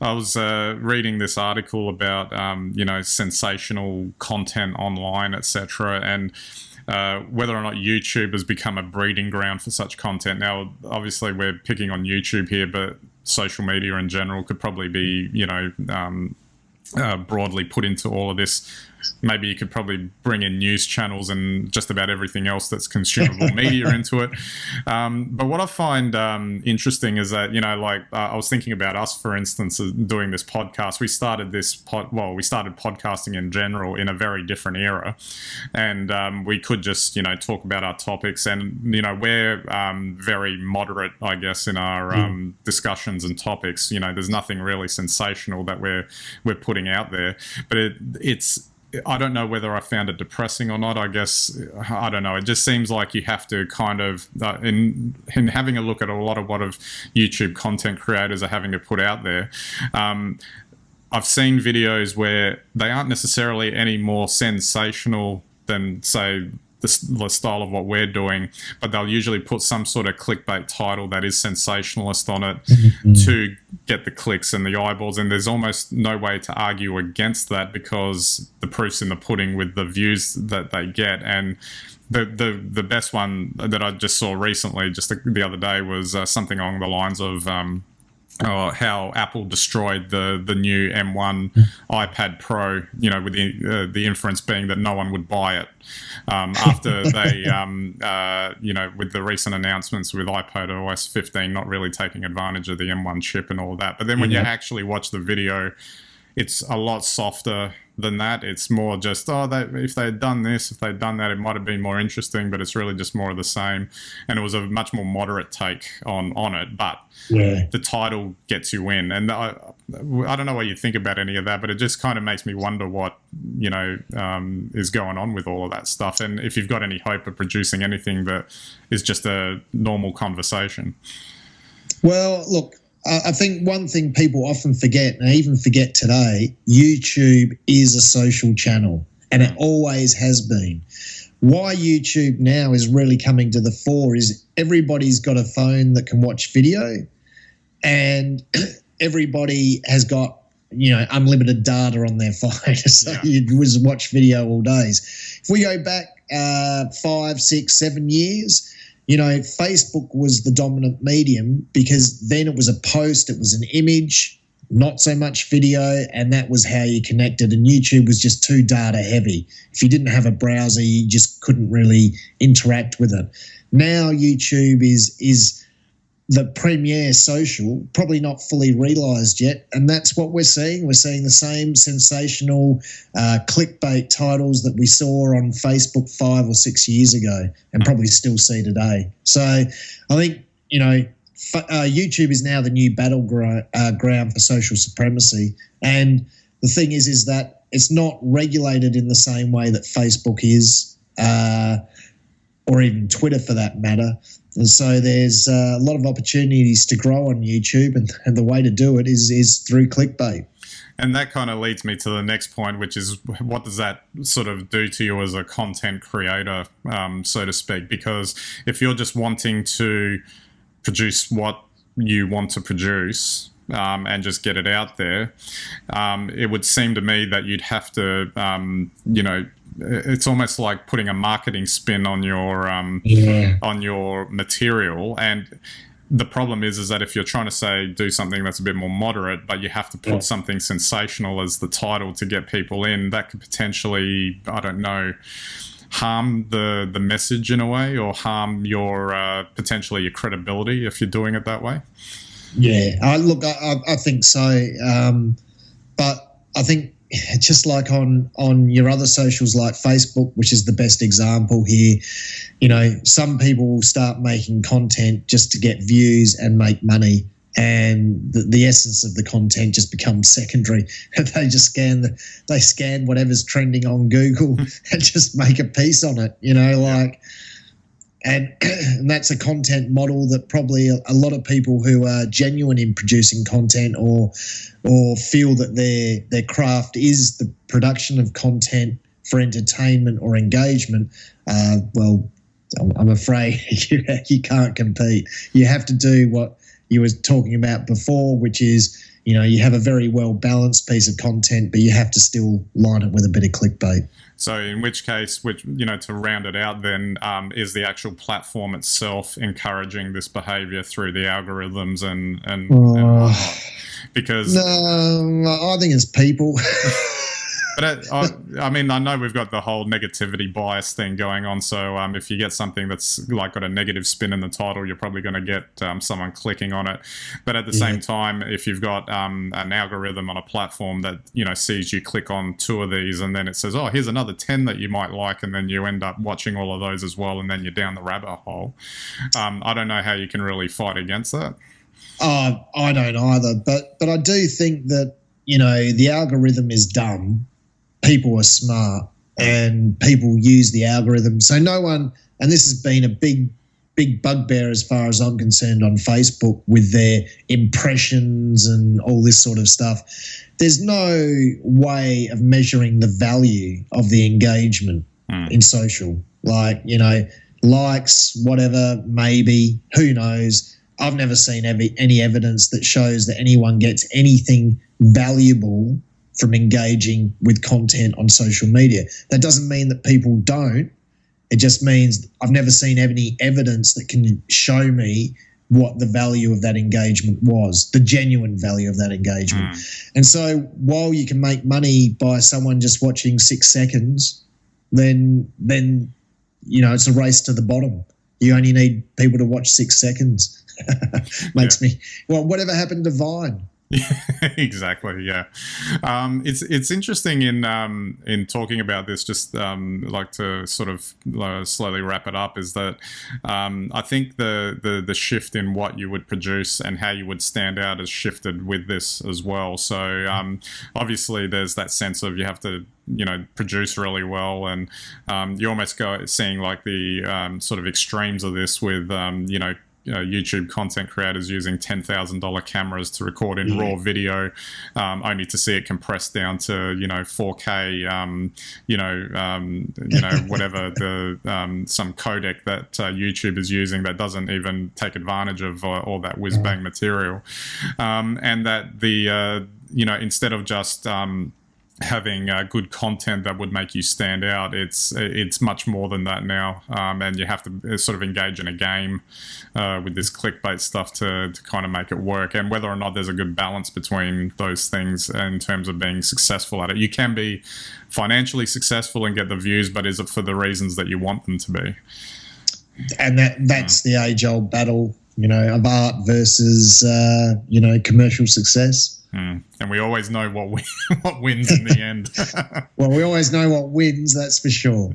I was reading this article about sensational content online, etc., and whether or not YouTube has become a breeding ground for such content. Now, obviously, we're picking on YouTube here, but social media in general could probably be, broadly put into all of this. Maybe you could probably bring in news channels and just about everything else that's consumable media into it. But what I find interesting is that, I was thinking about us, for instance, doing this podcast. We started we started podcasting in general in a very different era. And we could just, talk about our topics. And, we're very moderate, I guess, in our discussions and topics. There's nothing really sensational that we're putting out there. But it's I don't know whether I found it depressing or not. I guess, I don't know. It just seems like you have to kind of, in having a look at a lot of what of YouTube content creators are having to put out there, I've seen videos where they aren't necessarily any more sensational than, say, the style of what we're doing, but they'll usually put some sort of clickbait title that is sensationalist on it to get the clicks and the eyeballs, and there's almost no way to argue against that because the proof's in the pudding with the views that they get. And the best one that I just saw recently, just the other day, was something along the lines of how Apple destroyed the new M1 iPad Pro, with the inference being that no one would buy it after they, with the recent announcements with iPad OS 15 not really taking advantage of the M1 chip and all of that. But then when you actually watch the video, it's a lot softer than that. It's more just, if they had done this, if they'd done that, it might have been more interesting, but it's really just more of the same. And it was a much more moderate take on it, but the title gets you in. And I don't know what you think about any of that, but it just kind of makes me wonder what, is going on with all of that stuff. And if you've got any hope of producing anything that is just a normal conversation. Well, look, I think one thing people often forget, and I even forget today, YouTube is a social channel, and it always has been. Why YouTube now is really coming to the fore is everybody's got a phone that can watch video, and everybody has got, unlimited data on their phone, so you just watch video all days. If we go back 5, 6, 7 years, Facebook was the dominant medium because then it was a post, it was an image, not so much video, and that was how you connected. And YouTube was just too data heavy. If you didn't have a browser, you just couldn't really interact with it. Now YouTube is the premier social, probably not fully realised yet, and that's what we're seeing. We're seeing the same sensational clickbait titles that we saw on Facebook 5 or 6 years ago and probably still see today. So I think, YouTube is now the new battleground for social supremacy. And the thing is that it's not regulated in the same way that Facebook is, or even Twitter for that matter. And so there's a lot of opportunities to grow on YouTube, and the way to do it is through clickbait. And that kind of leads me to the next point, which is what does that sort of do to you as a content creator, so to speak? Because if you're just wanting to produce what you want to produce and just get it out there, it would seem to me that you'd have to, it's almost like putting a marketing spin on your material. And the problem is that if you're trying to do something that's a bit more moderate, but you have to put something sensational as the title to get people in, that could potentially, I don't know, harm the message in a way, or harm your potentially your credibility if you're doing it that way. Yeah, look, I think so. But I think just like on your other socials like Facebook, which is the best example here, some people will start making content just to get views and make money, and the essence of the content just becomes secondary. They just scan whatever's trending on Google and just make a piece on it, and that's a content model that probably a lot of people who are genuine in producing content or feel that their craft is the production of content for entertainment or engagement, I'm afraid you can't compete. You have to do what you were talking about before, which is, you have a very well balanced piece of content, but you have to still line it with a bit of clickbait. So in which case, to round it out then, is the actual platform itself encouraging this behavior through the algorithms and whatnot? Because no, I think it's people. But I mean, I know we've got the whole negativity bias thing going on. So if you get something that's like got a negative spin in the title, you're probably going to get someone clicking on it. But at the same time, if you've got an algorithm on a platform that sees you click on 2 of these, and then it says, "Oh, here's another 10 that you might like," and then you end up watching all of those as well, and then you're down the rabbit hole. I don't know how you can really fight against that. I don't either, but I do think that the algorithm is dumb. People are smart and people use the algorithm. So no one, and this has been a big bugbear as far as I'm concerned on Facebook with their impressions and all this sort of stuff. There's no way of measuring the value of the engagement in social. Like, likes, whatever, maybe, who knows. I've never seen any evidence that shows that anyone gets anything valuable from engaging with content on social media. That doesn't mean that people don't. It just means I've never seen any evidence that can show me what the value of that engagement was, the genuine value of that engagement. And so while you can make money by someone just watching 6 seconds, then it's a race to the bottom. You only need people to watch 6 seconds. Makes me, whatever happened to Vine? Exactly. Yeah. It's interesting in talking about this, just like to sort of slowly wrap it up, is that I think the shift in what you would produce and how you would stand out has shifted with this as well. So obviously there's that sense of you have to produce really well, and you almost go seeing like the sort of extremes of this with YouTube content creators using $10,000 cameras to record in raw video, only to see it compressed down to 4K, whatever the some codec that YouTube is using that doesn't even take advantage of all that whiz bang material, and that the instead of just having good content that would make you stand out, it's much more than that now, and you have to sort of engage in a game with this clickbait stuff to kind of make it work. And whether or not there's a good balance between those things in terms of being successful at it. You can be financially successful and get the views, but is it for the reasons that you want them to be? And that's the age-old battle, of art versus commercial success. And we always know what wins in the end. Well, we always know what wins, that's for sure.